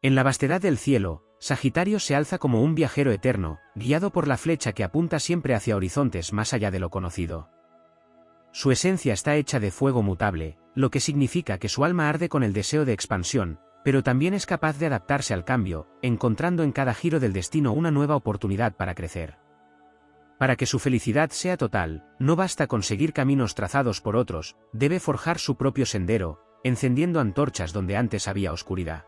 En la vastedad del cielo, Sagitario se alza como un viajero eterno, guiado por la flecha que apunta siempre hacia horizontes más allá de lo conocido. Su esencia está hecha de fuego mutable, lo que significa que su alma arde con el deseo de expansión, pero también es capaz de adaptarse al cambio, encontrando en cada giro del destino una nueva oportunidad para crecer. Para que su felicidad sea total, no basta con seguir caminos trazados por otros, debe forjar su propio sendero, encendiendo antorchas donde antes había oscuridad.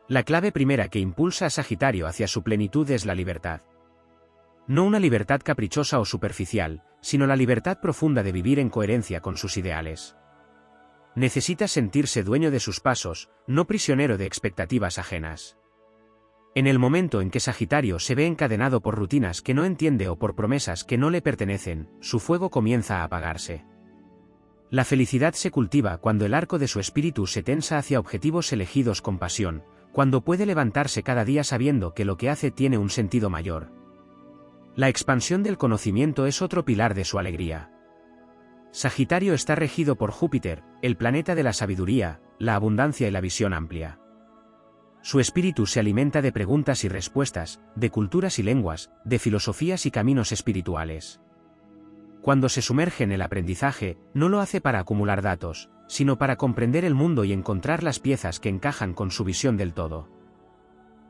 La clave primera que impulsa a Sagitario hacia su plenitud es la libertad. No una libertad caprichosa o superficial, sino la libertad profunda de vivir en coherencia con sus ideales. Necesita sentirse dueño de sus pasos, no prisionero de expectativas ajenas. En el momento en que Sagitario se ve encadenado por rutinas que no entiende o por promesas que no le pertenecen, su fuego comienza a apagarse. La felicidad se cultiva cuando el arco de su espíritu se tensa hacia objetivos elegidos con pasión, cuando puede levantarse cada día sabiendo que lo que hace tiene un sentido mayor. La expansión del conocimiento es otro pilar de su alegría. Sagitario está regido por Júpiter, el planeta de la sabiduría, la abundancia y la visión amplia. Su espíritu se alimenta de preguntas y respuestas, de culturas y lenguas, de filosofías y caminos espirituales. Cuando se sumerge en el aprendizaje, no lo hace para acumular datos, sino para comprender el mundo y encontrar las piezas que encajan con su visión del todo.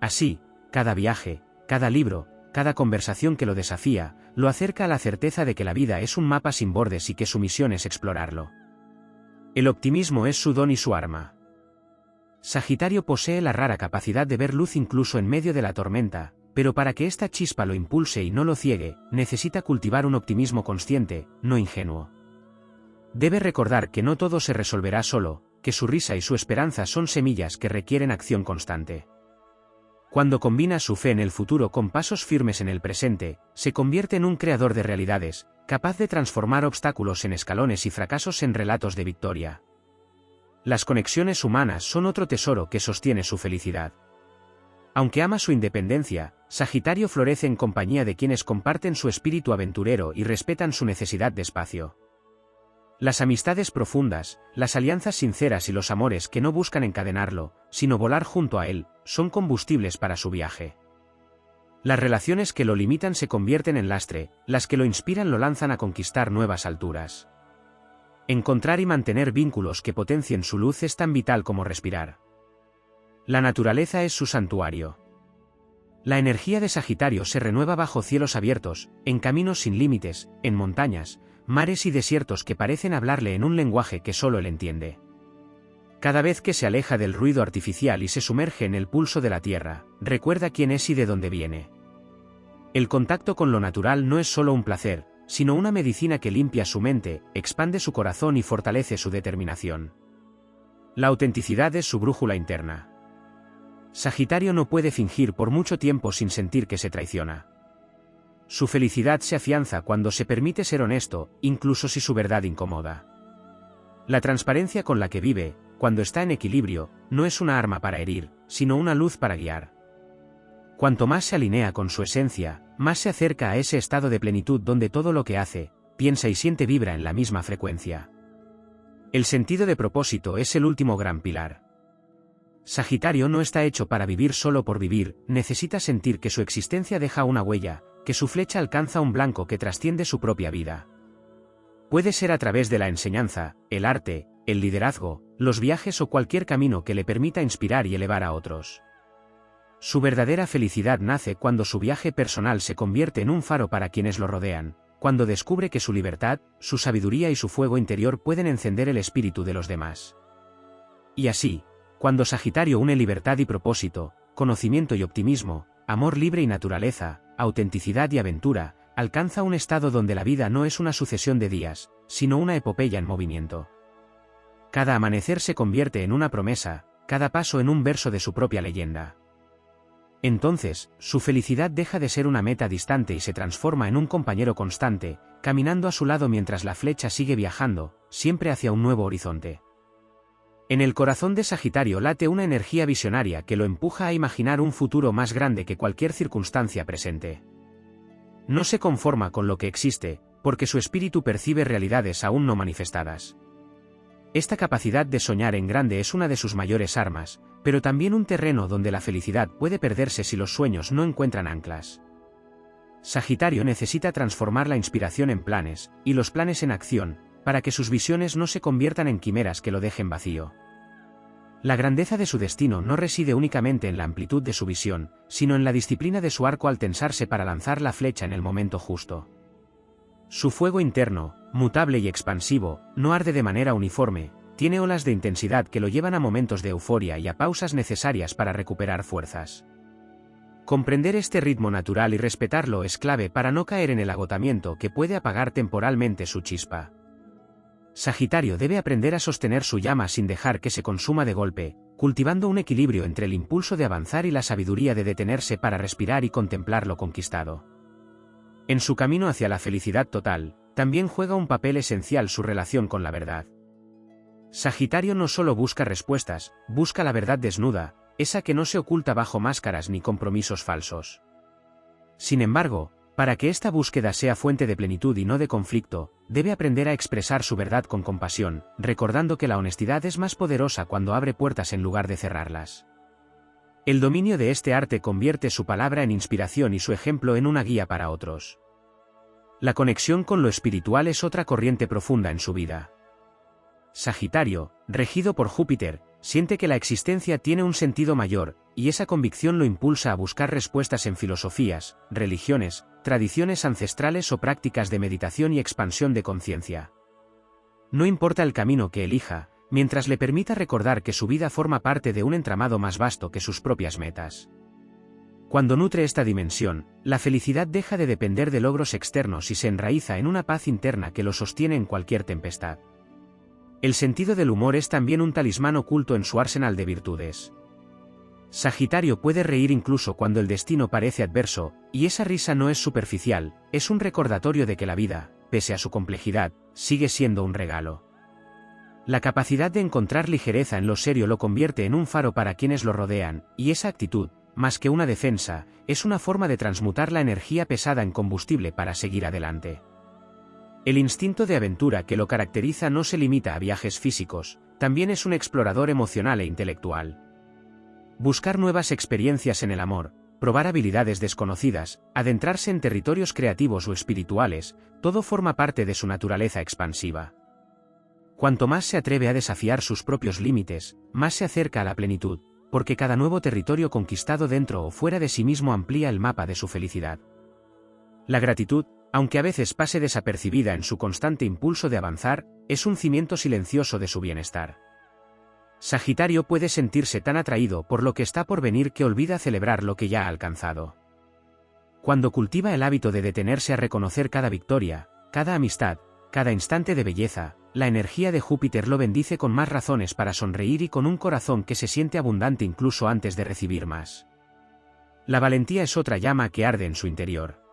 Así, cada viaje, cada libro, cada conversación que lo desafía, lo acerca a la certeza de que la vida es un mapa sin bordes y que su misión es explorarlo. El optimismo es su don y su arma. Sagitario posee la rara capacidad de ver luz incluso en medio de la tormenta, pero para que esta chispa lo impulse y no lo ciegue, necesita cultivar un optimismo consciente, no ingenuo. Debe recordar que no todo se resolverá solo, que su risa y su esperanza son semillas que requieren acción constante. Cuando combina su fe en el futuro con pasos firmes en el presente, se convierte en un creador de realidades, capaz de transformar obstáculos en escalones y fracasos en relatos de victoria. Las conexiones humanas son otro tesoro que sostiene su felicidad. Aunque ama su independencia, Sagitario florece en compañía de quienes comparten su espíritu aventurero y respetan su necesidad de espacio. Las amistades profundas, las alianzas sinceras y los amores que no buscan encadenarlo, sino volar junto a él, son combustibles para su viaje. Las relaciones que lo limitan se convierten en lastre, las que lo inspiran lo lanzan a conquistar nuevas alturas. Encontrar y mantener vínculos que potencien su luz es tan vital como respirar. La naturaleza es su santuario. La energía de Sagitario se renueva bajo cielos abiertos, en caminos sin límites, en montañas, mares y desiertos que parecen hablarle en un lenguaje que solo él entiende. Cada vez que se aleja del ruido artificial y se sumerge en el pulso de la tierra, recuerda quién es y de dónde viene. El contacto con lo natural no es solo un placer, sino una medicina que limpia su mente, expande su corazón y fortalece su determinación. La autenticidad es su brújula interna. Sagitario no puede fingir por mucho tiempo sin sentir que se traiciona. Su felicidad se afianza cuando se permite ser honesto, incluso si su verdad incomoda. La transparencia con la que vive, cuando está en equilibrio, no es una arma para herir, sino una luz para guiar. Cuanto más se alinea con su esencia, más se acerca a ese estado de plenitud donde todo lo que hace, piensa y siente vibra en la misma frecuencia. El sentido de propósito es el último gran pilar. Sagitario no está hecho para vivir solo por vivir, necesita sentir que su existencia deja una huella, que su flecha alcanza un blanco que trasciende su propia vida. Puede ser a través de la enseñanza, el arte, el liderazgo, los viajes o cualquier camino que le permita inspirar y elevar a otros. Su verdadera felicidad nace cuando su viaje personal se convierte en un faro para quienes lo rodean, cuando descubre que su libertad, su sabiduría y su fuego interior pueden encender el espíritu de los demás. Y así, cuando Sagitario une libertad y propósito, conocimiento y optimismo, amor libre y naturaleza, autenticidad y aventura, alcanza un estado donde la vida no es una sucesión de días, sino una epopeya en movimiento. Cada amanecer se convierte en una promesa, cada paso en un verso de su propia leyenda. Entonces, su felicidad deja de ser una meta distante y se transforma en un compañero constante, caminando a su lado mientras la flecha sigue viajando, siempre hacia un nuevo horizonte. En el corazón de Sagitario late una energía visionaria que lo empuja a imaginar un futuro más grande que cualquier circunstancia presente. No se conforma con lo que existe, porque su espíritu percibe realidades aún no manifestadas. Esta capacidad de soñar en grande es una de sus mayores armas, pero también un terreno donde la felicidad puede perderse si los sueños no encuentran anclas. Sagitario necesita transformar la inspiración en planes, y los planes en acción, para que sus visiones no se conviertan en quimeras que lo dejen vacío. La grandeza de su destino no reside únicamente en la amplitud de su visión, sino en la disciplina de su arco al tensarse para lanzar la flecha en el momento justo. Su fuego interno, mutable y expansivo, no arde de manera uniforme, tiene olas de intensidad que lo llevan a momentos de euforia y a pausas necesarias para recuperar fuerzas. Comprender este ritmo natural y respetarlo es clave para no caer en el agotamiento que puede apagar temporalmente su chispa. Sagitario debe aprender a sostener su llama sin dejar que se consuma de golpe, cultivando un equilibrio entre el impulso de avanzar y la sabiduría de detenerse para respirar y contemplar lo conquistado. En su camino hacia la felicidad total, también juega un papel esencial su relación con la verdad. Sagitario no solo busca respuestas, busca la verdad desnuda, esa que no se oculta bajo máscaras ni compromisos falsos. Sin embargo, para que esta búsqueda sea fuente de plenitud y no de conflicto, debe aprender a expresar su verdad con compasión, recordando que la honestidad es más poderosa cuando abre puertas en lugar de cerrarlas. El dominio de este arte convierte su palabra en inspiración y su ejemplo en una guía para otros. La conexión con lo espiritual es otra corriente profunda en su vida. Sagitario, regido por Júpiter, siente que la existencia tiene un sentido mayor, y esa convicción lo impulsa a buscar respuestas en filosofías, religiones, tradiciones ancestrales o prácticas de meditación y expansión de conciencia. No importa el camino que elija, mientras le permita recordar que su vida forma parte de un entramado más vasto que sus propias metas. Cuando nutre esta dimensión, la felicidad deja de depender de logros externos y se enraiza en una paz interna que lo sostiene en cualquier tempestad. El sentido del humor es también un talismán oculto en su arsenal de virtudes. Sagitario puede reír incluso cuando el destino parece adverso, y esa risa no es superficial, es un recordatorio de que la vida, pese a su complejidad, sigue siendo un regalo. La capacidad de encontrar ligereza en lo serio lo convierte en un faro para quienes lo rodean, y esa actitud, más que una defensa, es una forma de transmutar la energía pesada en combustible para seguir adelante. El instinto de aventura que lo caracteriza no se limita a viajes físicos, también es un explorador emocional e intelectual. Buscar nuevas experiencias en el amor, probar habilidades desconocidas, adentrarse en territorios creativos o espirituales, todo forma parte de su naturaleza expansiva. Cuanto más se atreve a desafiar sus propios límites, más se acerca a la plenitud, porque cada nuevo territorio conquistado dentro o fuera de sí mismo amplía el mapa de su felicidad. La gratitud, aunque a veces pase desapercibida en su constante impulso de avanzar, es un cimiento silencioso de su bienestar. Sagitario puede sentirse tan atraído por lo que está por venir que olvida celebrar lo que ya ha alcanzado. Cuando cultiva el hábito de detenerse a reconocer cada victoria, cada amistad, cada instante de belleza, la energía de Júpiter lo bendice con más razones para sonreír y con un corazón que se siente abundante incluso antes de recibir más. La valentía es otra llama que arde en su interior.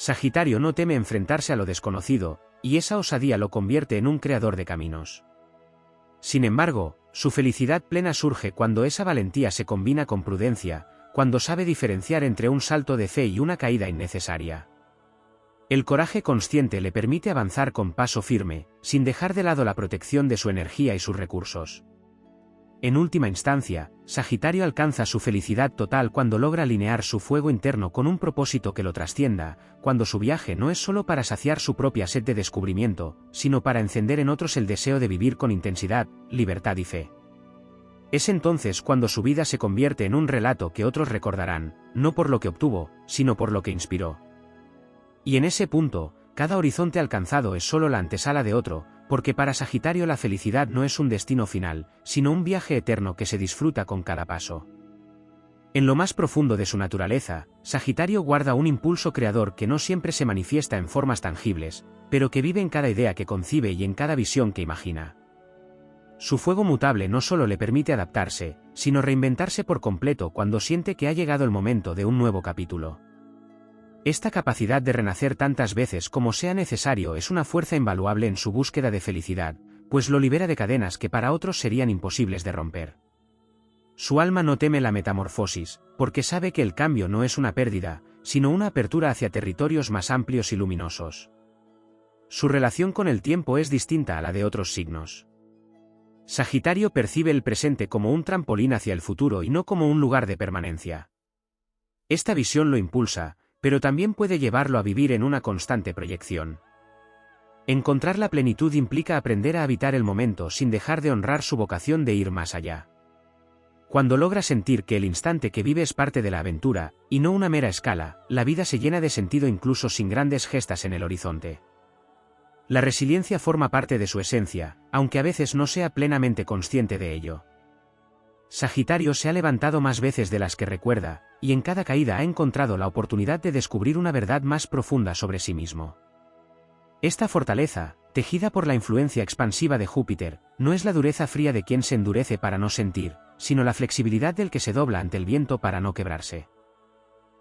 Sagitario no teme enfrentarse a lo desconocido, y esa osadía lo convierte en un creador de caminos. Sin embargo, su felicidad plena surge cuando esa valentía se combina con prudencia, cuando sabe diferenciar entre un salto de fe y una caída innecesaria. El coraje consciente le permite avanzar con paso firme, sin dejar de lado la protección de su energía y sus recursos. En última instancia, Sagitario alcanza su felicidad total cuando logra alinear su fuego interno con un propósito que lo trascienda, cuando su viaje no es solo para saciar su propia sed de descubrimiento, sino para encender en otros el deseo de vivir con intensidad, libertad y fe. Es entonces cuando su vida se convierte en un relato que otros recordarán, no por lo que obtuvo, sino por lo que inspiró. Y en ese punto, cada horizonte alcanzado es solo la antesala de otro, porque para Sagitario la felicidad no es un destino final, sino un viaje eterno que se disfruta con cada paso. En lo más profundo de su naturaleza, Sagitario guarda un impulso creador que no siempre se manifiesta en formas tangibles, pero que vive en cada idea que concibe y en cada visión que imagina. Su fuego mutable no solo le permite adaptarse, sino reinventarse por completo cuando siente que ha llegado el momento de un nuevo capítulo. Esta capacidad de renacer tantas veces como sea necesario es una fuerza invaluable en su búsqueda de felicidad, pues lo libera de cadenas que para otros serían imposibles de romper. Su alma no teme la metamorfosis, porque sabe que el cambio no es una pérdida, sino una apertura hacia territorios más amplios y luminosos. Su relación con el tiempo es distinta a la de otros signos. Sagitario percibe el presente como un trampolín hacia el futuro y no como un lugar de permanencia. Esta visión lo impulsa, pero también puede llevarlo a vivir en una constante proyección. Encontrar la plenitud implica aprender a habitar el momento sin dejar de honrar su vocación de ir más allá. Cuando logra sentir que el instante que vive es parte de la aventura, y no una mera escala, la vida se llena de sentido incluso sin grandes gestas en el horizonte. La resiliencia forma parte de su esencia, aunque a veces no sea plenamente consciente de ello. Sagitario se ha levantado más veces de las que recuerda, y en cada caída ha encontrado la oportunidad de descubrir una verdad más profunda sobre sí mismo. Esta fortaleza, tejida por la influencia expansiva de Júpiter, no es la dureza fría de quien se endurece para no sentir, sino la flexibilidad del que se dobla ante el viento para no quebrarse.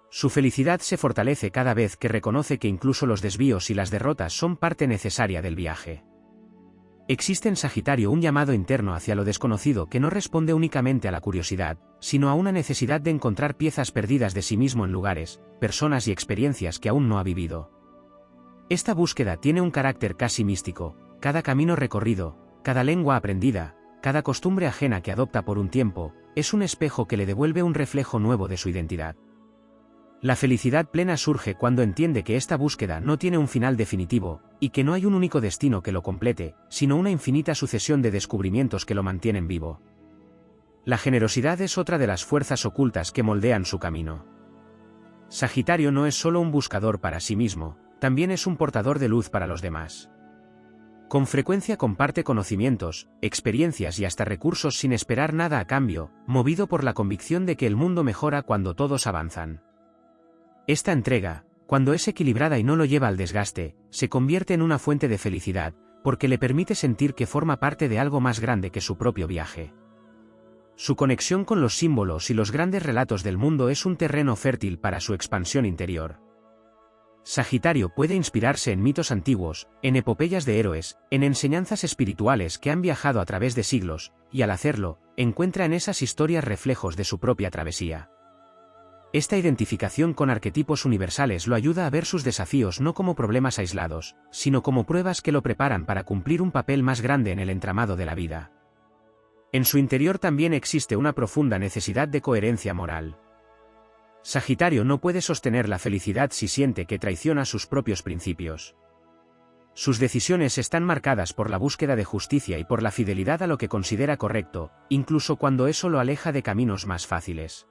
Su felicidad se fortalece cada vez que reconoce que incluso los desvíos y las derrotas son parte necesaria del viaje. Existe en Sagitario un llamado interno hacia lo desconocido que no responde únicamente a la curiosidad, sino a una necesidad de encontrar piezas perdidas de sí mismo en lugares, personas y experiencias que aún no ha vivido. Esta búsqueda tiene un carácter casi místico, cada camino recorrido, cada lengua aprendida, cada costumbre ajena que adopta por un tiempo, es un espejo que le devuelve un reflejo nuevo de su identidad. La felicidad plena surge cuando entiende que esta búsqueda no tiene un final definitivo, y que no hay un único destino que lo complete, sino una infinita sucesión de descubrimientos que lo mantienen vivo. La generosidad es otra de las fuerzas ocultas que moldean su camino. Sagitario no es solo un buscador para sí mismo, también es un portador de luz para los demás. Con frecuencia comparte conocimientos, experiencias y hasta recursos sin esperar nada a cambio, movido por la convicción de que el mundo mejora cuando todos avanzan. Esta entrega, cuando es equilibrada y no lo lleva al desgaste, se convierte en una fuente de felicidad, porque le permite sentir que forma parte de algo más grande que su propio viaje. Su conexión con los símbolos y los grandes relatos del mundo es un terreno fértil para su expansión interior. Sagitario puede inspirarse en mitos antiguos, en epopeyas de héroes, en enseñanzas espirituales que han viajado a través de siglos, y al hacerlo, encuentra en esas historias reflejos de su propia travesía. Esta identificación con arquetipos universales lo ayuda a ver sus desafíos no como problemas aislados, sino como pruebas que lo preparan para cumplir un papel más grande en el entramado de la vida. En su interior también existe una profunda necesidad de coherencia moral. Sagitario no puede sostener la felicidad si siente que traiciona sus propios principios. Sus decisiones están marcadas por la búsqueda de justicia y por la fidelidad a lo que considera correcto, incluso cuando eso lo aleja de caminos más fáciles.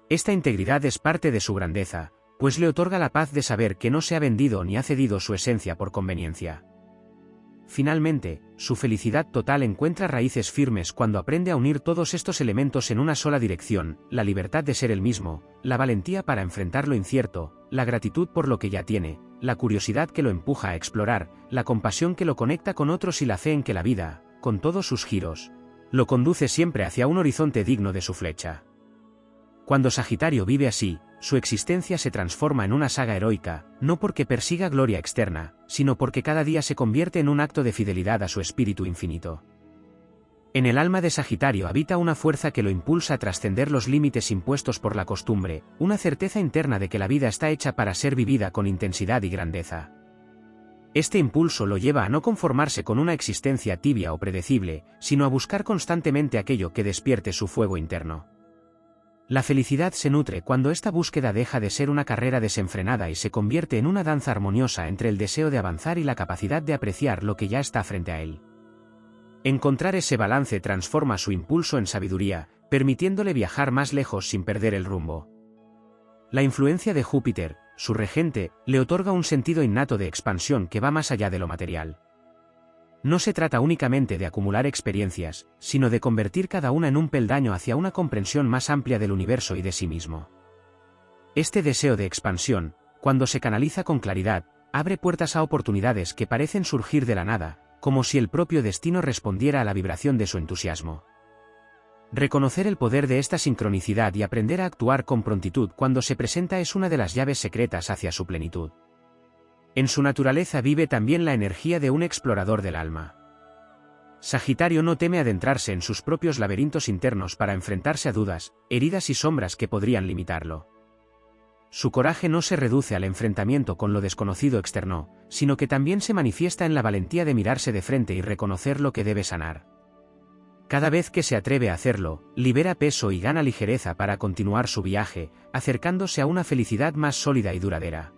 Esta integridad es parte de su grandeza, pues le otorga la paz de saber que no se ha vendido ni ha cedido su esencia por conveniencia. Finalmente, su felicidad total encuentra raíces firmes cuando aprende a unir todos estos elementos en una sola dirección: la libertad de ser el mismo, la valentía para enfrentar lo incierto, la gratitud por lo que ya tiene, la curiosidad que lo empuja a explorar, la compasión que lo conecta con otros y la fe en que la vida, con todos sus giros, lo conduce siempre hacia un horizonte digno de su flecha. Cuando Sagitario vive así, su existencia se transforma en una saga heroica, no porque persiga gloria externa, sino porque cada día se convierte en un acto de fidelidad a su espíritu infinito. En el alma de Sagitario habita una fuerza que lo impulsa a trascender los límites impuestos por la costumbre, una certeza interna de que la vida está hecha para ser vivida con intensidad y grandeza. Este impulso lo lleva a no conformarse con una existencia tibia o predecible, sino a buscar constantemente aquello que despierte su fuego interno. La felicidad se nutre cuando esta búsqueda deja de ser una carrera desenfrenada y se convierte en una danza armoniosa entre el deseo de avanzar y la capacidad de apreciar lo que ya está frente a él. Encontrar ese balance transforma su impulso en sabiduría, permitiéndole viajar más lejos sin perder el rumbo. La influencia de Júpiter, su regente, le otorga un sentido innato de expansión que va más allá de lo material. No se trata únicamente de acumular experiencias, sino de convertir cada una en un peldaño hacia una comprensión más amplia del universo y de sí mismo. Este deseo de expansión, cuando se canaliza con claridad, abre puertas a oportunidades que parecen surgir de la nada, como si el propio destino respondiera a la vibración de su entusiasmo. Reconocer el poder de esta sincronicidad y aprender a actuar con prontitud cuando se presenta es una de las llaves secretas hacia su plenitud. En su naturaleza vive también la energía de un explorador del alma. Sagitario no teme adentrarse en sus propios laberintos internos para enfrentarse a dudas, heridas y sombras que podrían limitarlo. Su coraje no se reduce al enfrentamiento con lo desconocido externo, sino que también se manifiesta en la valentía de mirarse de frente y reconocer lo que debe sanar. Cada vez que se atreve a hacerlo, libera peso y gana ligereza para continuar su viaje, acercándose a una felicidad más sólida y duradera.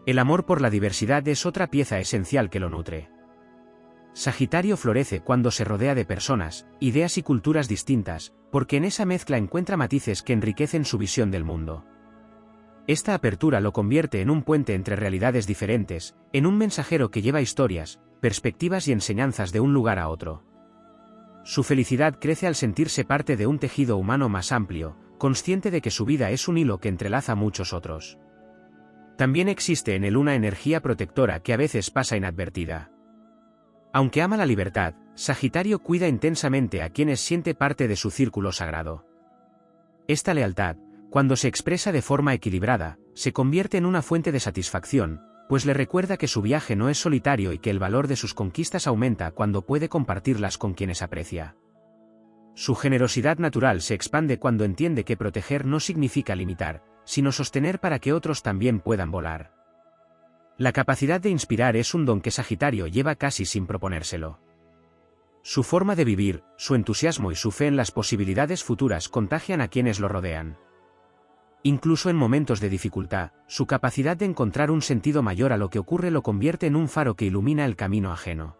El amor por la diversidad es otra pieza esencial que lo nutre. Sagitario florece cuando se rodea de personas, ideas y culturas distintas, porque en esa mezcla encuentra matices que enriquecen su visión del mundo. Esta apertura lo convierte en un puente entre realidades diferentes, en un mensajero que lleva historias, perspectivas y enseñanzas de un lugar a otro. Su felicidad crece al sentirse parte de un tejido humano más amplio, consciente de que su vida es un hilo que entrelaza muchos otros. También existe en él una energía protectora que a veces pasa inadvertida. Aunque ama la libertad, Sagitario cuida intensamente a quienes siente parte de su círculo sagrado. Esta lealtad, cuando se expresa de forma equilibrada, se convierte en una fuente de satisfacción, pues le recuerda que su viaje no es solitario y que el valor de sus conquistas aumenta cuando puede compartirlas con quienes aprecia. Su generosidad natural se expande cuando entiende que proteger no significa limitar, sino sostener para que otros también puedan volar. La capacidad de inspirar es un don que Sagitario lleva casi sin proponérselo. Su forma de vivir, su entusiasmo y su fe en las posibilidades futuras contagian a quienes lo rodean. Incluso en momentos de dificultad, su capacidad de encontrar un sentido mayor a lo que ocurre lo convierte en un faro que ilumina el camino ajeno.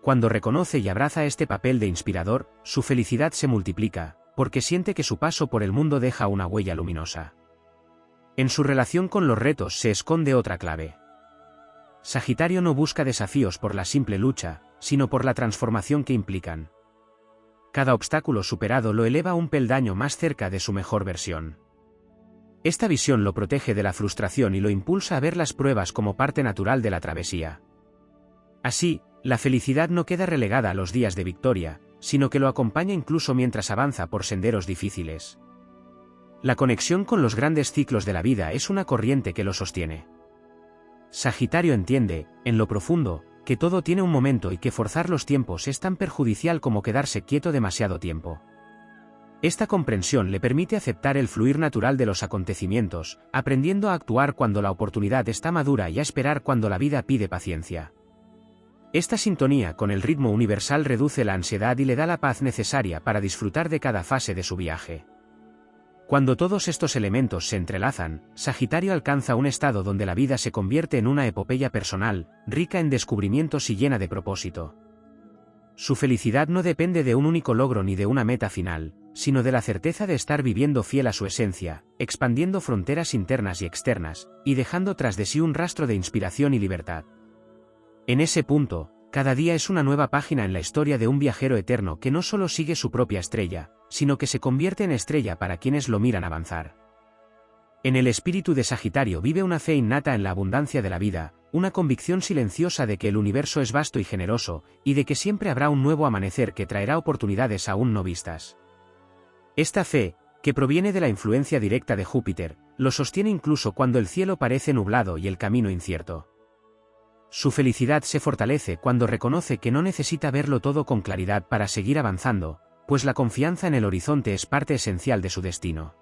Cuando reconoce y abraza este papel de inspirador, su felicidad se multiplica, porque siente que su paso por el mundo deja una huella luminosa. En su relación con los retos se esconde otra clave. Sagitario no busca desafíos por la simple lucha, sino por la transformación que implican. Cada obstáculo superado lo eleva un peldaño más cerca de su mejor versión. Esta visión lo protege de la frustración y lo impulsa a ver las pruebas como parte natural de la travesía. Así, la felicidad no queda relegada a los días de victoria, sino que lo acompaña incluso mientras avanza por senderos difíciles. La conexión con los grandes ciclos de la vida es una corriente que lo sostiene. Sagitario entiende, en lo profundo, que todo tiene un momento y que forzar los tiempos es tan perjudicial como quedarse quieto demasiado tiempo. Esta comprensión le permite aceptar el fluir natural de los acontecimientos, aprendiendo a actuar cuando la oportunidad está madura y a esperar cuando la vida pide paciencia. Esta sintonía con el ritmo universal reduce la ansiedad y le da la paz necesaria para disfrutar de cada fase de su viaje. Cuando todos estos elementos se entrelazan, Sagitario alcanza un estado donde la vida se convierte en una epopeya personal, rica en descubrimientos y llena de propósito. Su felicidad no depende de un único logro ni de una meta final, sino de la certeza de estar viviendo fiel a su esencia, expandiendo fronteras internas y externas, y dejando tras de sí un rastro de inspiración y libertad. En ese punto, cada día es una nueva página en la historia de un viajero eterno que no solo sigue su propia estrella, sino que se convierte en estrella para quienes lo miran avanzar. En el espíritu de Sagitario vive una fe innata en la abundancia de la vida, una convicción silenciosa de que el universo es vasto y generoso, y de que siempre habrá un nuevo amanecer que traerá oportunidades aún no vistas. Esta fe, que proviene de la influencia directa de Júpiter, lo sostiene incluso cuando el cielo parece nublado y el camino incierto. Su felicidad se fortalece cuando reconoce que no necesita verlo todo con claridad para seguir avanzando, pues la confianza en el horizonte es parte esencial de su destino.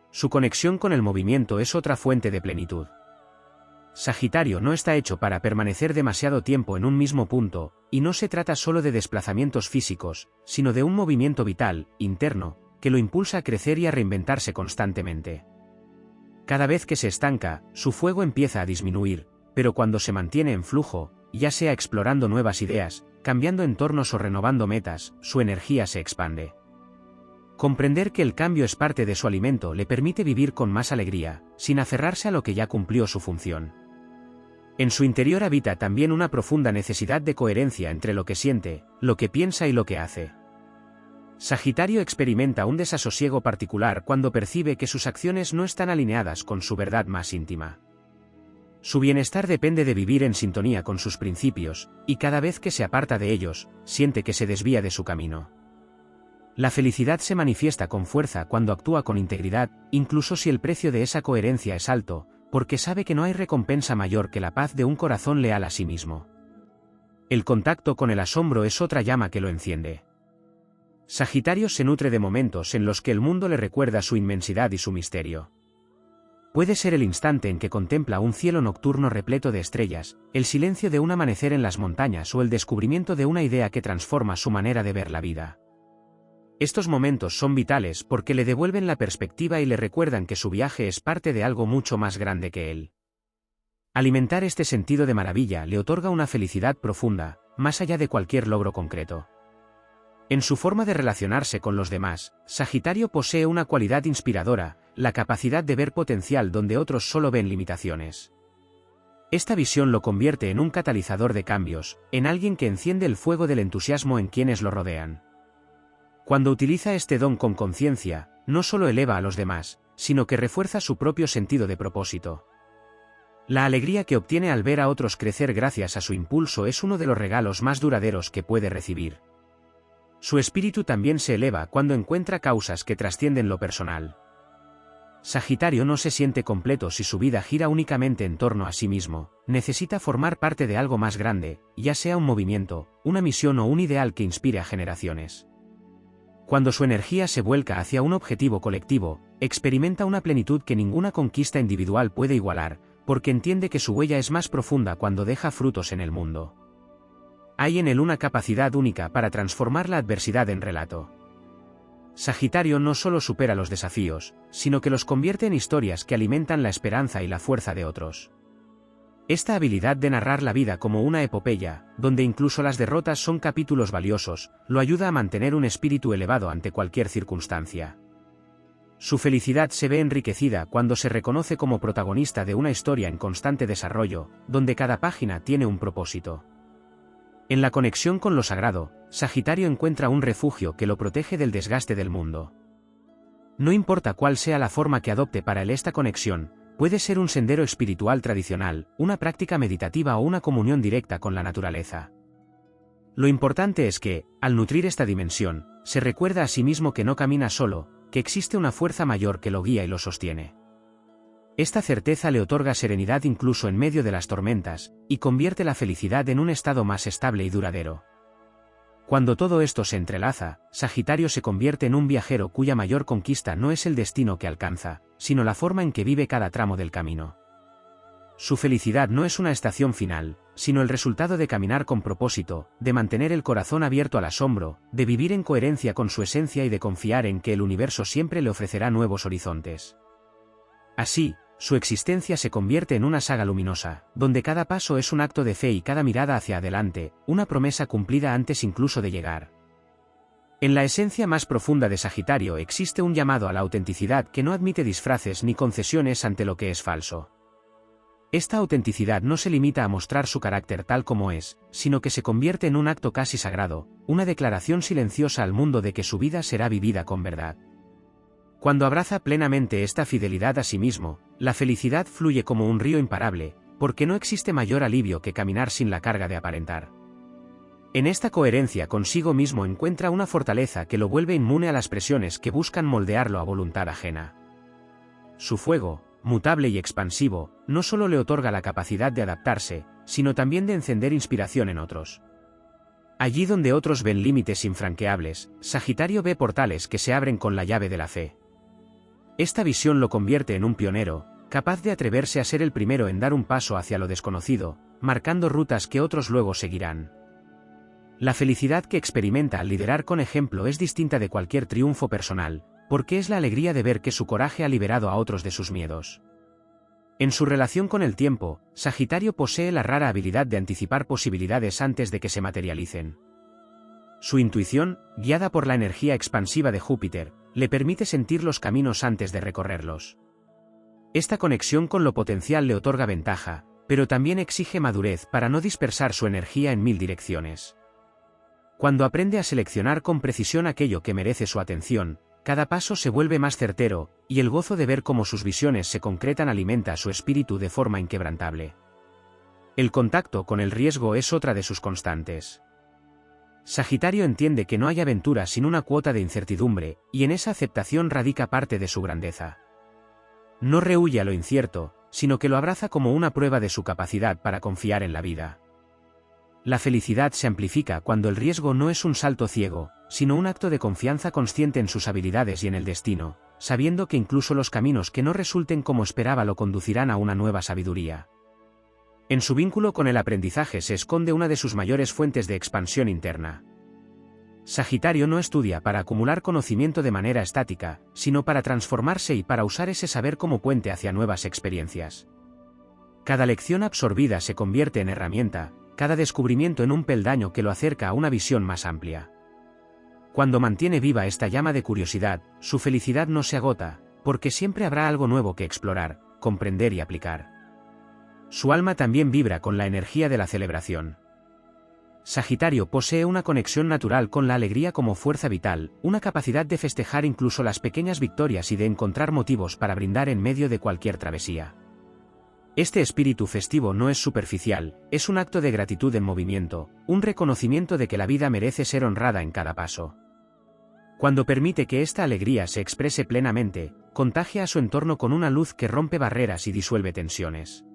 Su conexión con el movimiento es otra fuente de plenitud. Sagitario no está hecho para permanecer demasiado tiempo en un mismo punto, y no se trata solo de desplazamientos físicos, sino de un movimiento vital, interno, que lo impulsa a crecer y a reinventarse constantemente. Cada vez que se estanca, su fuego empieza a disminuir, pero cuando se mantiene en flujo, ya sea explorando nuevas ideas, cambiando entornos o renovando metas, su energía se expande. Comprender que el cambio es parte de su alimento le permite vivir con más alegría, sin aferrarse a lo que ya cumplió su función. En su interior habita también una profunda necesidad de coherencia entre lo que siente, lo que piensa y lo que hace. Sagitario experimenta un desasosiego particular cuando percibe que sus acciones no están alineadas con su verdad más íntima. Su bienestar depende de vivir en sintonía con sus principios, y cada vez que se aparta de ellos, siente que se desvía de su camino. La felicidad se manifiesta con fuerza cuando actúa con integridad, incluso si el precio de esa coherencia es alto, porque sabe que no hay recompensa mayor que la paz de un corazón leal a sí mismo. El contacto con el asombro es otra llama que lo enciende. Sagitario se nutre de momentos en los que el mundo le recuerda su inmensidad y su misterio. Puede ser el instante en que contempla un cielo nocturno repleto de estrellas, el silencio de un amanecer en las montañas o el descubrimiento de una idea que transforma su manera de ver la vida. Estos momentos son vitales porque le devuelven la perspectiva y le recuerdan que su viaje es parte de algo mucho más grande que él. Alimentar este sentido de maravilla le otorga una felicidad profunda, más allá de cualquier logro concreto. En su forma de relacionarse con los demás, Sagitario posee una cualidad inspiradora, la capacidad de ver potencial donde otros solo ven limitaciones. Esta visión lo convierte en un catalizador de cambios, en alguien que enciende el fuego del entusiasmo en quienes lo rodean. Cuando utiliza este don con conciencia, no solo eleva a los demás, sino que refuerza su propio sentido de propósito. La alegría que obtiene al ver a otros crecer gracias a su impulso es uno de los regalos más duraderos que puede recibir. Su espíritu también se eleva cuando encuentra causas que trascienden lo personal. Sagitario no se siente completo si su vida gira únicamente en torno a sí mismo, necesita formar parte de algo más grande, ya sea un movimiento, una misión o un ideal que inspire a generaciones. Cuando su energía se vuelca hacia un objetivo colectivo, experimenta una plenitud que ninguna conquista individual puede igualar, porque entiende que su huella es más profunda cuando deja frutos en el mundo. Hay en él una capacidad única para transformar la adversidad en relato. Sagitario no solo supera los desafíos, sino que los convierte en historias que alimentan la esperanza y la fuerza de otros. Esta habilidad de narrar la vida como una epopeya, donde incluso las derrotas son capítulos valiosos, lo ayuda a mantener un espíritu elevado ante cualquier circunstancia. Su felicidad se ve enriquecida cuando se reconoce como protagonista de una historia en constante desarrollo, donde cada página tiene un propósito. En la conexión con lo sagrado, Sagitario encuentra un refugio que lo protege del desgaste del mundo. No importa cuál sea la forma que adopte para él esta conexión, puede ser un sendero espiritual tradicional, una práctica meditativa o una comunión directa con la naturaleza. Lo importante es que, al nutrir esta dimensión, se recuerda a sí mismo que no camina solo, que existe una fuerza mayor que lo guía y lo sostiene. Esta certeza le otorga serenidad incluso en medio de las tormentas, y convierte la felicidad en un estado más estable y duradero. Cuando todo esto se entrelaza, Sagitario se convierte en un viajero cuya mayor conquista no es el destino que alcanza, sino la forma en que vive cada tramo del camino. Su felicidad no es una estación final, sino el resultado de caminar con propósito, de mantener el corazón abierto al asombro, de vivir en coherencia con su esencia y de confiar en que el universo siempre le ofrecerá nuevos horizontes. Así, su existencia se convierte en una saga luminosa, donde cada paso es un acto de fe y cada mirada hacia adelante, una promesa cumplida antes incluso de llegar. En la esencia más profunda de Sagitario existe un llamado a la autenticidad que no admite disfraces ni concesiones ante lo que es falso. Esta autenticidad no se limita a mostrar su carácter tal como es, sino que se convierte en un acto casi sagrado, una declaración silenciosa al mundo de que su vida será vivida con verdad. Cuando abraza plenamente esta fidelidad a sí mismo, la felicidad fluye como un río imparable, porque no existe mayor alivio que caminar sin la carga de aparentar. En esta coherencia consigo mismo encuentra una fortaleza que lo vuelve inmune a las presiones que buscan moldearlo a voluntad ajena. Su fuego, mutable y expansivo, no solo le otorga la capacidad de adaptarse, sino también de encender inspiración en otros. Allí donde otros ven límites infranqueables, Sagitario ve portales que se abren con la llave de la fe. Esta visión lo convierte en un pionero, capaz de atreverse a ser el primero en dar un paso hacia lo desconocido, marcando rutas que otros luego seguirán. La felicidad que experimenta al liderar con ejemplo es distinta de cualquier triunfo personal, porque es la alegría de ver que su coraje ha liberado a otros de sus miedos. En su relación con el tiempo, Sagitario posee la rara habilidad de anticipar posibilidades antes de que se materialicen. Su intuición, guiada por la energía expansiva de Júpiter, le permite sentir los caminos antes de recorrerlos. Esta conexión con lo potencial le otorga ventaja, pero también exige madurez para no dispersar su energía en mil direcciones. Cuando aprende a seleccionar con precisión aquello que merece su atención, cada paso se vuelve más certero, y el gozo de ver cómo sus visiones se concretan alimenta su espíritu de forma inquebrantable. El contacto con el riesgo es otra de sus constantes. Sagitario entiende que no hay aventura sin una cuota de incertidumbre, y en esa aceptación radica parte de su grandeza. No rehúye a lo incierto, sino que lo abraza como una prueba de su capacidad para confiar en la vida. La felicidad se amplifica cuando el riesgo no es un salto ciego, sino un acto de confianza consciente en sus habilidades y en el destino. sabiendo que incluso los caminos que no resulten como esperaba lo conducirán a una nueva sabiduría. En su vínculo con el aprendizaje se esconde una de sus mayores fuentes de expansión interna. Sagitario no estudia para acumular conocimiento de manera estática, sino para transformarse y para usar ese saber como puente hacia nuevas experiencias. Cada lección absorbida se convierte en herramienta, cada descubrimiento en un peldaño que lo acerca a una visión más amplia. Cuando mantiene viva esta llama de curiosidad, su felicidad no se agota, porque siempre habrá algo nuevo que explorar, comprender y aplicar. Su alma también vibra con la energía de la celebración. Sagitario posee una conexión natural con la alegría como fuerza vital, una capacidad de festejar incluso las pequeñas victorias y de encontrar motivos para brindar en medio de cualquier travesía. Este espíritu festivo no es superficial, es un acto de gratitud en movimiento, un reconocimiento de que la vida merece ser honrada en cada paso. Cuando permite que esta alegría se exprese plenamente, contagia a su entorno con una luz que rompe barreras y disuelve tensiones.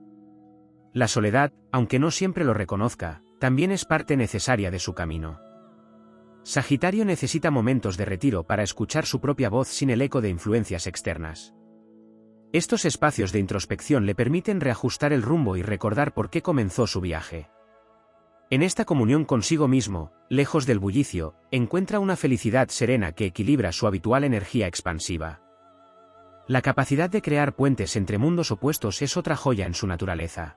La soledad, aunque no siempre lo reconozca, también es parte necesaria de su camino. Sagitario necesita momentos de retiro para escuchar su propia voz sin el eco de influencias externas. Estos espacios de introspección le permiten reajustar el rumbo y recordar por qué comenzó su viaje. En esta comunión consigo mismo, lejos del bullicio, encuentra una felicidad serena que equilibra su habitual energía expansiva. La capacidad de crear puentes entre mundos opuestos es otra joya en su naturaleza.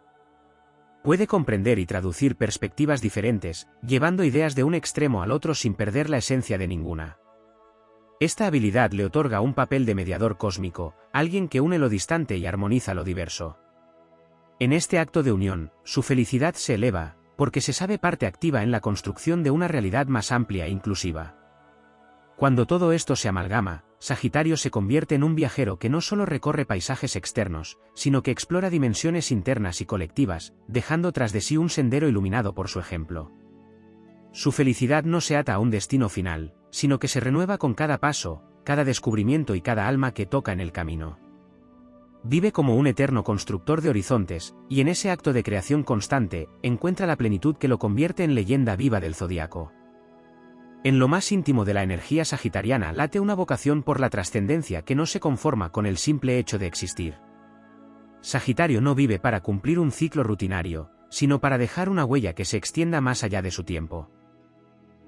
Puede comprender y traducir perspectivas diferentes, llevando ideas de un extremo al otro sin perder la esencia de ninguna. Esta habilidad le otorga un papel de mediador cósmico, alguien que une lo distante y armoniza lo diverso. En este acto de unión, su felicidad se eleva, porque se sabe parte activa en la construcción de una realidad más amplia e inclusiva. Cuando todo esto se amalgama, Sagitario se convierte en un viajero que no solo recorre paisajes externos, sino que explora dimensiones internas y colectivas, dejando tras de sí un sendero iluminado por su ejemplo. Su felicidad no se ata a un destino final, sino que se renueva con cada paso, cada descubrimiento y cada alma que toca en el camino. Vive como un eterno constructor de horizontes, y en ese acto de creación constante, encuentra la plenitud que lo convierte en leyenda viva del zodiaco. En lo más íntimo de la energía sagitariana late una vocación por la trascendencia que no se conforma con el simple hecho de existir. Sagitario no vive para cumplir un ciclo rutinario, sino para dejar una huella que se extienda más allá de su tiempo.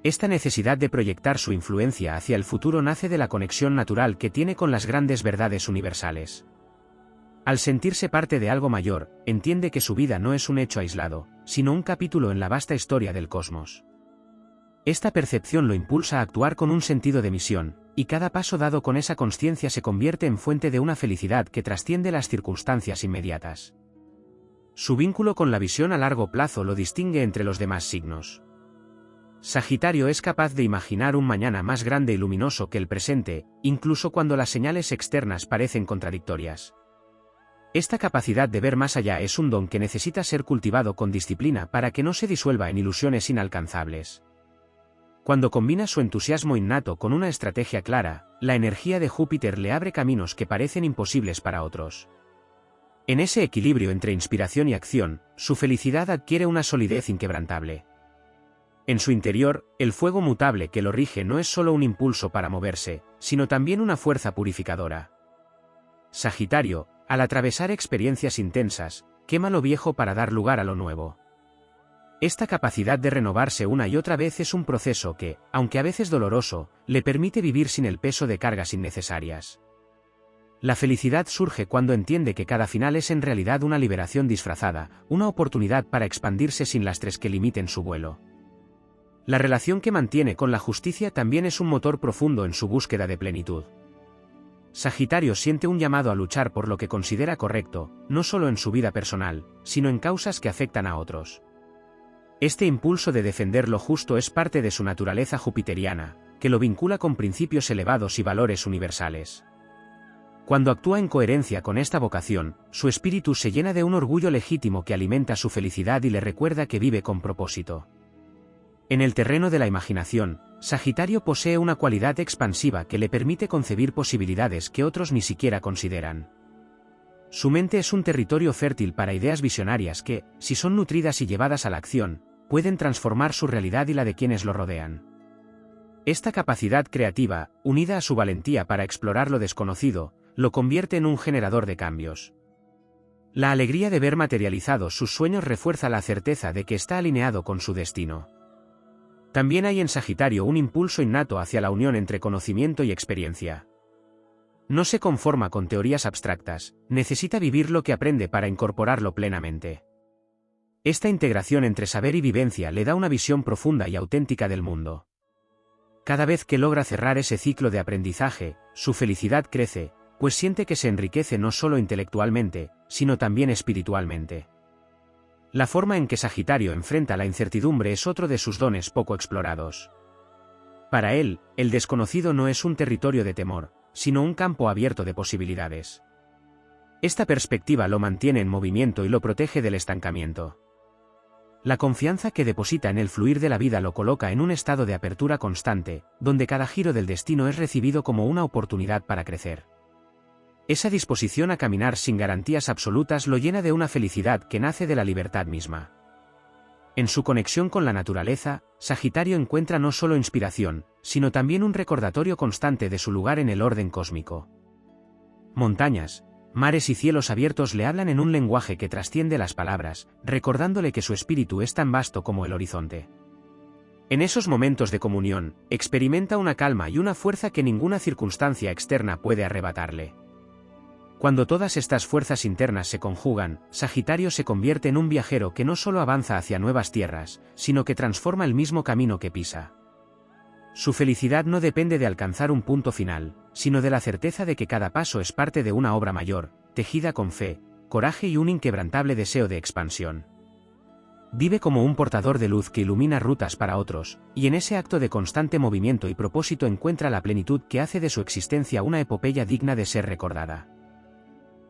Esta necesidad de proyectar su influencia hacia el futuro nace de la conexión natural que tiene con las grandes verdades universales. Al sentirse parte de algo mayor, entiende que su vida no es un hecho aislado, sino un capítulo en la vasta historia del cosmos. Esta percepción lo impulsa a actuar con un sentido de misión, y cada paso dado con esa consciencia se convierte en fuente de una felicidad que trasciende las circunstancias inmediatas. Su vínculo con la visión a largo plazo lo distingue entre los demás signos. Sagitario es capaz de imaginar un mañana más grande y luminoso que el presente, incluso cuando las señales externas parecen contradictorias. Esta capacidad de ver más allá es un don que necesita ser cultivado con disciplina para que no se disuelva en ilusiones inalcanzables. Cuando combina su entusiasmo innato con una estrategia clara, la energía de Júpiter le abre caminos que parecen imposibles para otros. En ese equilibrio entre inspiración y acción, su felicidad adquiere una solidez inquebrantable. En su interior, el fuego mutable que lo rige no es solo un impulso para moverse, sino también una fuerza purificadora. Sagitario, al atravesar experiencias intensas, quema lo viejo para dar lugar a lo nuevo. Esta capacidad de renovarse una y otra vez es un proceso que, aunque a veces doloroso, le permite vivir sin el peso de cargas innecesarias. La felicidad surge cuando entiende que cada final es en realidad una liberación disfrazada, una oportunidad para expandirse sin lastres que limiten su vuelo. La relación que mantiene con la justicia también es un motor profundo en su búsqueda de plenitud. Sagitario siente un llamado a luchar por lo que considera correcto, no solo en su vida personal, sino en causas que afectan a otros. Este impulso de defender lo justo es parte de su naturaleza jupiteriana, que lo vincula con principios elevados y valores universales. Cuando actúa en coherencia con esta vocación, su espíritu se llena de un orgullo legítimo que alimenta su felicidad y le recuerda que vive con propósito. En el terreno de la imaginación, Sagitario posee una cualidad expansiva que le permite concebir posibilidades que otros ni siquiera consideran. Su mente es un territorio fértil para ideas visionarias que, si son nutridas y llevadas a la acción, pueden transformar su realidad y la de quienes lo rodean. Esta capacidad creativa, unida a su valentía para explorar lo desconocido, lo convierte en un generador de cambios. La alegría de ver materializados sus sueños refuerza la certeza de que está alineado con su destino. También hay en Sagitario un impulso innato hacia la unión entre conocimiento y experiencia. No se conforma con teorías abstractas, necesita vivir lo que aprende para incorporarlo plenamente. Esta integración entre saber y vivencia le da una visión profunda y auténtica del mundo. Cada vez que logra cerrar ese ciclo de aprendizaje, su felicidad crece, pues siente que se enriquece no solo intelectualmente, sino también espiritualmente. La forma en que Sagitario enfrenta la incertidumbre es otro de sus dones poco explorados. Para él, el desconocido no es un territorio de temor, sino un campo abierto de posibilidades. Esta perspectiva lo mantiene en movimiento y lo protege del estancamiento. La confianza que deposita en el fluir de la vida lo coloca en un estado de apertura constante, donde cada giro del destino es recibido como una oportunidad para crecer. Esa disposición a caminar sin garantías absolutas lo llena de una felicidad que nace de la libertad misma. En su conexión con la naturaleza, Sagitario encuentra no solo inspiración, sino también un recordatorio constante de su lugar en el orden cósmico. Montañas, mares y cielos abiertos le hablan en un lenguaje que trasciende las palabras, recordándole que su espíritu es tan vasto como el horizonte. En esos momentos de comunión, experimenta una calma y una fuerza que ninguna circunstancia externa puede arrebatarle. Cuando todas estas fuerzas internas se conjugan, Sagitario se convierte en un viajero que no solo avanza hacia nuevas tierras, sino que transforma el mismo camino que pisa. Su felicidad no depende de alcanzar un punto final, sino de la certeza de que cada paso es parte de una obra mayor, tejida con fe, coraje y un inquebrantable deseo de expansión. Vive como un portador de luz que ilumina rutas para otros, y en ese acto de constante movimiento y propósito encuentra la plenitud que hace de su existencia una epopeya digna de ser recordada.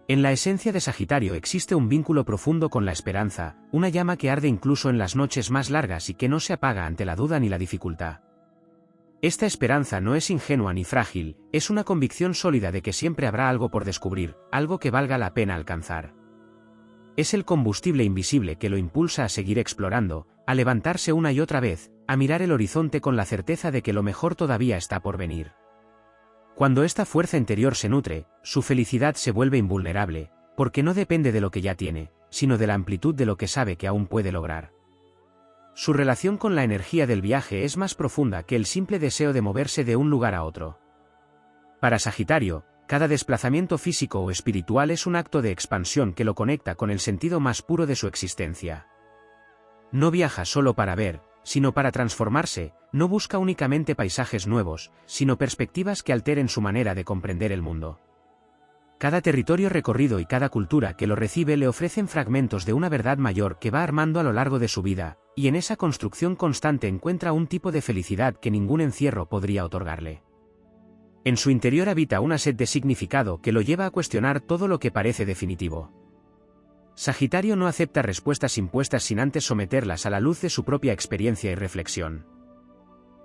En la esencia de Sagitario existe un vínculo profundo con la esperanza, una llama que arde incluso en las noches más largas y que no se apaga ante la duda ni la dificultad. Esta esperanza no es ingenua ni frágil, es una convicción sólida de que siempre habrá algo por descubrir, algo que valga la pena alcanzar. Es el combustible invisible que lo impulsa a seguir explorando, a levantarse una y otra vez, a mirar el horizonte con la certeza de que lo mejor todavía está por venir. Cuando esta fuerza interior se nutre, su felicidad se vuelve invulnerable, porque no depende de lo que ya tiene, sino de la amplitud de lo que sabe que aún puede lograr. Su relación con la energía del viaje es más profunda que el simple deseo de moverse de un lugar a otro. Para Sagitario, cada desplazamiento físico o espiritual es un acto de expansión que lo conecta con el sentido más puro de su existencia. No viaja solo para ver, sino para transformarse, no busca únicamente paisajes nuevos, sino perspectivas que alteren su manera de comprender el mundo. Cada territorio recorrido y cada cultura que lo recibe le ofrecen fragmentos de una verdad mayor que va armando a lo largo de su vida, y en esa construcción constante encuentra un tipo de felicidad que ningún encierro podría otorgarle. En su interior habita una sed de significado que lo lleva a cuestionar todo lo que parece definitivo. Sagitario no acepta respuestas impuestas sin antes someterlas a la luz de su propia experiencia y reflexión.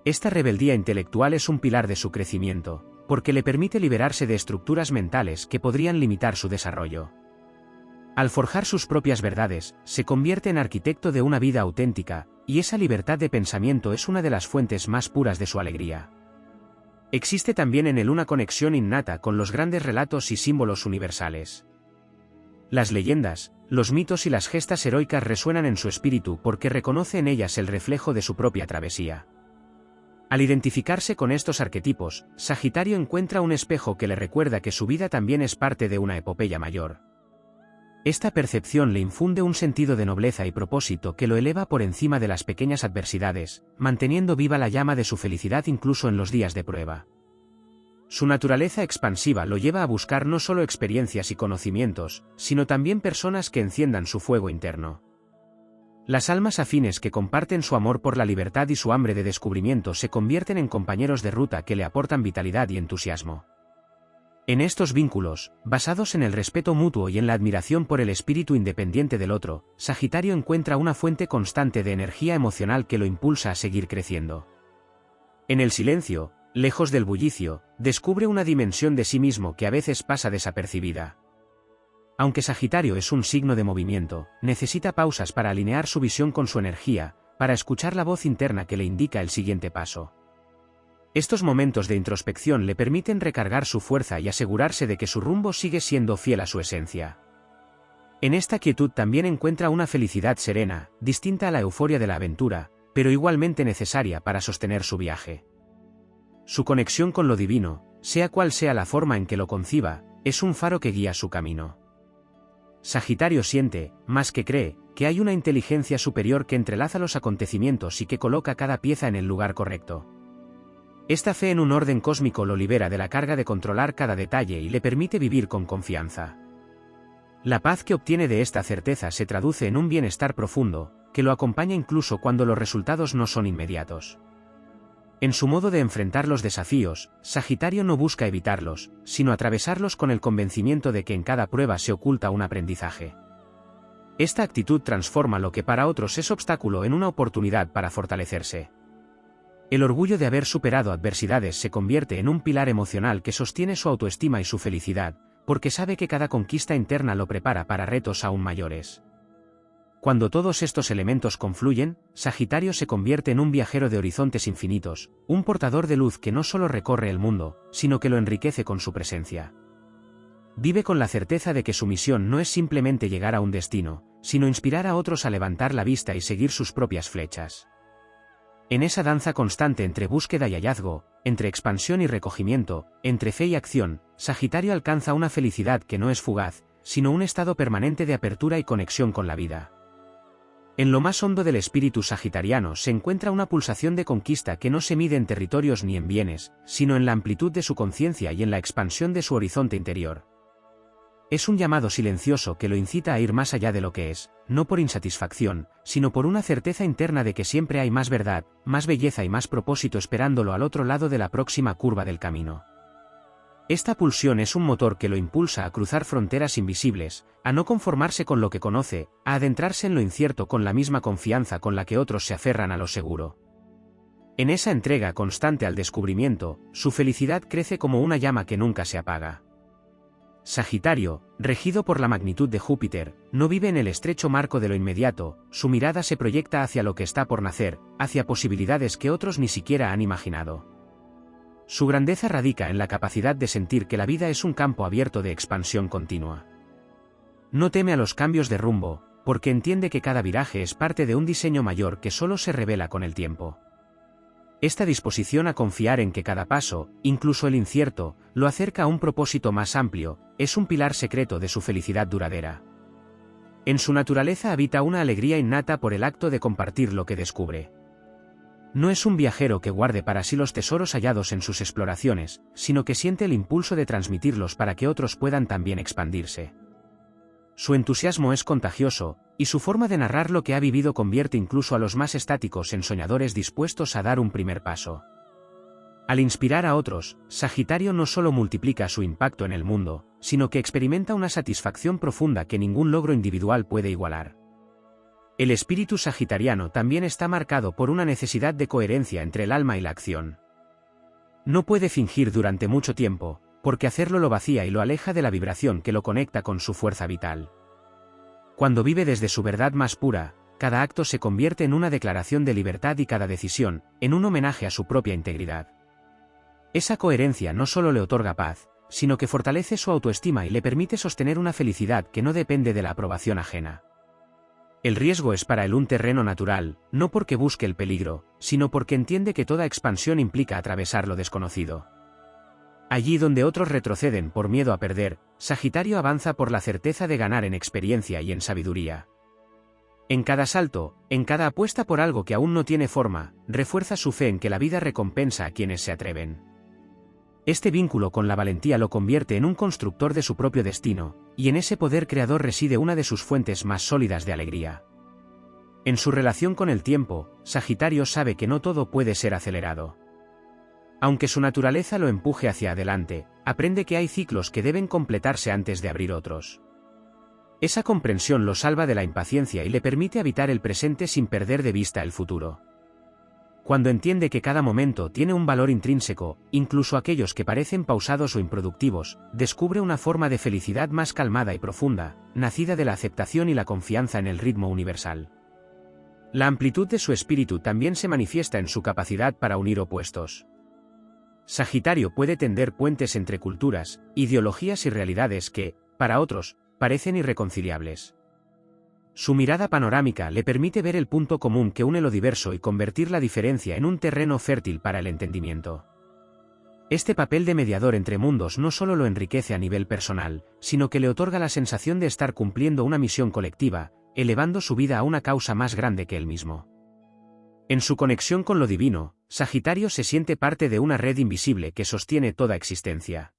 Esta rebeldía intelectual es un pilar de su crecimiento, porque le permite liberarse de estructuras mentales que podrían limitar su desarrollo. Al forjar sus propias verdades, se convierte en arquitecto de una vida auténtica, y esa libertad de pensamiento es una de las fuentes más puras de su alegría. Existe también en él una conexión innata con los grandes relatos y símbolos universales. Las leyendas, los mitos y las gestas heroicas resuenan en su espíritu porque reconoce en ellas el reflejo de su propia travesía. Al identificarse con estos arquetipos, Sagitario encuentra un espejo que le recuerda que su vida también es parte de una epopeya mayor. Esta percepción le infunde un sentido de nobleza y propósito que lo eleva por encima de las pequeñas adversidades, manteniendo viva la llama de su felicidad incluso en los días de prueba. Su naturaleza expansiva lo lleva a buscar no solo experiencias y conocimientos, sino también personas que enciendan su fuego interno. Las almas afines que comparten su amor por la libertad y su hambre de descubrimiento se convierten en compañeros de ruta que le aportan vitalidad y entusiasmo. En estos vínculos, basados en el respeto mutuo y en la admiración por el espíritu independiente del otro, Sagitario encuentra una fuente constante de energía emocional que lo impulsa a seguir creciendo. En el silencio, lejos del bullicio, descubre una dimensión de sí mismo que a veces pasa desapercibida. Aunque Sagitario es un signo de movimiento, necesita pausas para alinear su visión con su energía, para escuchar la voz interna que le indica el siguiente paso. Estos momentos de introspección le permiten recargar su fuerza y asegurarse de que su rumbo sigue siendo fiel a su esencia. En esta quietud también encuentra una felicidad serena, distinta a la euforia de la aventura, pero igualmente necesaria para sostener su viaje. Su conexión con lo divino, sea cual sea la forma en que lo conciba, es un faro que guía su camino. Sagitario siente, más que cree, que hay una inteligencia superior que entrelaza los acontecimientos y que coloca cada pieza en el lugar correcto. Esta fe en un orden cósmico lo libera de la carga de controlar cada detalle y le permite vivir con confianza. La paz que obtiene de esta certeza se traduce en un bienestar profundo, que lo acompaña incluso cuando los resultados no son inmediatos. En su modo de enfrentar los desafíos, Sagitario no busca evitarlos, sino atravesarlos con el convencimiento de que en cada prueba se oculta un aprendizaje. Esta actitud transforma lo que para otros es obstáculo en una oportunidad para fortalecerse. El orgullo de haber superado adversidades se convierte en un pilar emocional que sostiene su autoestima y su felicidad, porque sabe que cada conquista interna lo prepara para retos aún mayores. Cuando todos estos elementos confluyen, Sagitario se convierte en un viajero de horizontes infinitos, un portador de luz que no solo recorre el mundo, sino que lo enriquece con su presencia. Vive con la certeza de que su misión no es simplemente llegar a un destino, sino inspirar a otros a levantar la vista y seguir sus propias flechas. En esa danza constante entre búsqueda y hallazgo, entre expansión y recogimiento, entre fe y acción, Sagitario alcanza una felicidad que no es fugaz, sino un estado permanente de apertura y conexión con la vida. En lo más hondo del espíritu sagitariano se encuentra una pulsación de conquista que no se mide en territorios ni en bienes, sino en la amplitud de su conciencia y en la expansión de su horizonte interior. Es un llamado silencioso que lo incita a ir más allá de lo que es, no por insatisfacción, sino por una certeza interna de que siempre hay más verdad, más belleza y más propósito esperándolo al otro lado de la próxima curva del camino. Esta pulsión es un motor que lo impulsa a cruzar fronteras invisibles, a no conformarse con lo que conoce, a adentrarse en lo incierto con la misma confianza con la que otros se aferran a lo seguro. En esa entrega constante al descubrimiento, su felicidad crece como una llama que nunca se apaga. Sagitario, regido por la magnitud de Júpiter, no vive en el estrecho marco de lo inmediato, su mirada se proyecta hacia lo que está por nacer, hacia posibilidades que otros ni siquiera han imaginado. Su grandeza radica en la capacidad de sentir que la vida es un campo abierto de expansión continua. No teme a los cambios de rumbo, porque entiende que cada viraje es parte de un diseño mayor que solo se revela con el tiempo. Esta disposición a confiar en que cada paso, incluso el incierto, lo acerca a un propósito más amplio, es un pilar secreto de su felicidad duradera. En su naturaleza habita una alegría innata por el acto de compartir lo que descubre. No es un viajero que guarde para sí los tesoros hallados en sus exploraciones, sino que siente el impulso de transmitirlos para que otros puedan también expandirse. Su entusiasmo es contagioso, y su forma de narrar lo que ha vivido convierte incluso a los más estáticos en soñadores dispuestos a dar un primer paso. Al inspirar a otros, Sagitario no solo multiplica su impacto en el mundo, sino que experimenta una satisfacción profunda que ningún logro individual puede igualar. El espíritu sagitariano también está marcado por una necesidad de coherencia entre el alma y la acción. No puede fingir durante mucho tiempo, porque hacerlo lo vacía y lo aleja de la vibración que lo conecta con su fuerza vital. Cuando vive desde su verdad más pura, cada acto se convierte en una declaración de libertad y cada decisión, en un homenaje a su propia integridad. Esa coherencia no solo le otorga paz, sino que fortalece su autoestima y le permite sostener una felicidad que no depende de la aprobación ajena. El riesgo es para él un terreno natural, no porque busque el peligro, sino porque entiende que toda expansión implica atravesar lo desconocido. Allí donde otros retroceden por miedo a perder, Sagitario avanza por la certeza de ganar en experiencia y en sabiduría. En cada salto, en cada apuesta por algo que aún no tiene forma, refuerza su fe en que la vida recompensa a quienes se atreven. Este vínculo con la valentía lo convierte en un constructor de su propio destino, y en ese poder creador reside una de sus fuentes más sólidas de alegría. En su relación con el tiempo, Sagitario sabe que no todo puede ser acelerado. Aunque su naturaleza lo empuje hacia adelante, aprende que hay ciclos que deben completarse antes de abrir otros. Esa comprensión lo salva de la impaciencia y le permite habitar el presente sin perder de vista el futuro. Cuando entiende que cada momento tiene un valor intrínseco, incluso aquellos que parecen pausados o improductivos, descubre una forma de felicidad más calmada y profunda, nacida de la aceptación y la confianza en el ritmo universal. La amplitud de su espíritu también se manifiesta en su capacidad para unir opuestos. Sagitario puede tender puentes entre culturas, ideologías y realidades que, para otros, parecen irreconciliables. Su mirada panorámica le permite ver el punto común que une lo diverso y convertir la diferencia en un terreno fértil para el entendimiento. Este papel de mediador entre mundos no solo lo enriquece a nivel personal, sino que le otorga la sensación de estar cumpliendo una misión colectiva, elevando su vida a una causa más grande que él mismo. En su conexión con lo divino, Sagitario se siente parte de una red invisible que sostiene toda existencia.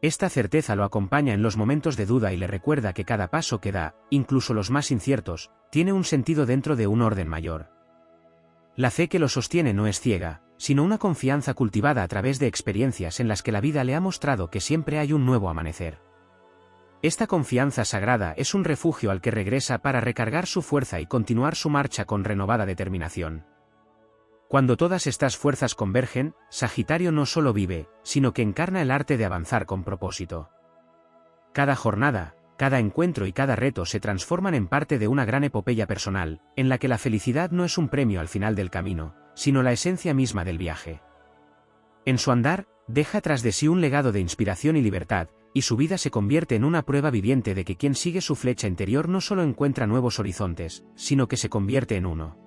Esta certeza lo acompaña en los momentos de duda y le recuerda que cada paso que da, incluso los más inciertos, tiene un sentido dentro de un orden mayor. La fe que lo sostiene no es ciega, sino una confianza cultivada a través de experiencias en las que la vida le ha mostrado que siempre hay un nuevo amanecer. Esta confianza sagrada es un refugio al que regresa para recargar su fuerza y continuar su marcha con renovada determinación. Cuando todas estas fuerzas convergen, Sagitario no solo vive, sino que encarna el arte de avanzar con propósito. Cada jornada, cada encuentro y cada reto se transforman en parte de una gran epopeya personal, en la que la felicidad no es un premio al final del camino, sino la esencia misma del viaje. En su andar, deja tras de sí un legado de inspiración y libertad, y su vida se convierte en una prueba viviente de que quien sigue su flecha interior no solo encuentra nuevos horizontes, sino que se convierte en uno.